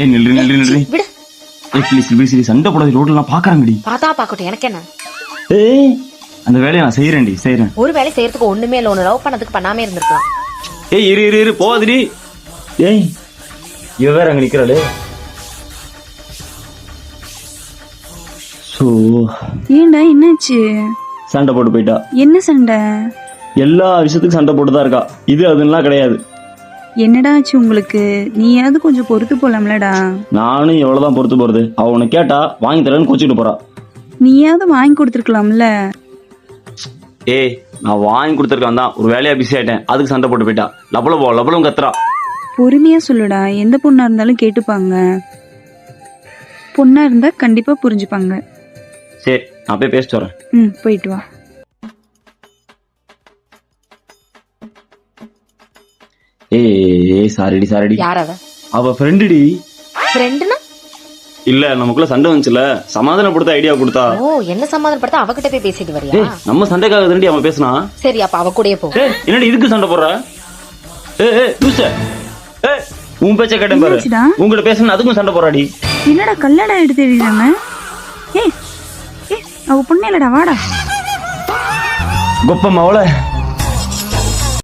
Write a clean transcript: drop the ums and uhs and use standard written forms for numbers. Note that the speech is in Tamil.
ஏய் நில்லு நில்லு நில்லு. விடு. ஏய் ப்ளீஸ் சண்டை போடாத, ரோட்ல நான் பாக்குறாங்கடி. பார்த்தா பாக்கட்டும், எனக்கு என்ன. ஏய் அந்த வேலையை நான் செய்யறேன். ஒரு வேலை செய்யறதுக்கு ஒண்ணுமே இல்ல, ஒண்ணு லவ் பண்ணதுக்கு பண்ணாமே இருந்திருக்கலாம். ஏய் இரு போவாதடி. ஏய் இவ வேற அங்க நிக்கிறாளே. சோ ஏண்டா என்னாச்சு? சண்டை போட்டு போயிட்டா. என்ன சண்டை? எல்லா விஷயத்துக்கும் சண்டை போட்டுதான் இருக்கா. இது அதுலாம் கிடையாது. என்னடா ஆச்சு உங்களுக்கு? நீயாவது கொஞ்சம் பொறுத்து போலாம்லடா. நானும் எவ்வளவுதான் பொறுத்து போறது. அவ உன்னை கேட்டா வாங்கி தரேன்னு கோச்சிட்டு போறா. நீயாவது வாங்கி கொடுத்துருக்கலாம்ல. ஏய் நான் வாங்கி கொடுத்துருக்கான் தான், ஒரு வேலையா பிஸி ஆயிட்டேன், அதுக்கு சண்டை போட்டு போயிட்டா. லபலம் கத்துறா. பொறுமையா சொல்லுடா, எந்த பொண்ணா இருந்தாலும் கேட்டுப்பாங்க. பொண்ணா இருந்தா கண்டிப்பா புரிஞ்சுப்பாங்க. சரி நான் போய் பேசிட்டு வரேன். போயிட்டு வா. ஏய் சாரிடி. யார் அவ? அவ ஃப்ரெண்டுடி. ஃப்ரெண்டுனா? இல்ல நமக்குள்ள சண்டை வந்துச்சுல, சமாதானப்படுத்த ஐடியா கொடுத்தா. ஓ, என்ன சமாதானப்படுத்த அவகிட்ட போய் பேசிட்டு வரியா? ஏய் நம்ம சண்டைக்காக தாண்டி அவன் பேசினா. சரி அப்ப அவ கூடயே போ. ஏய் என்னடி இதுக்கு சண்டை போடுற? ஏய் லூச. ஏய் உன் பேச்ச கேட்டேன் பாரு. என்னாச்சுடா? உன்கிட்ட பேசணும் அதுக்கும் சண்டை போறாடி. என்னடா கல்லடா எடுத்து எறிறாங்க? ஏய் அவ பொண்ணு இல்லடா, வாடா. கொப்பம் அவள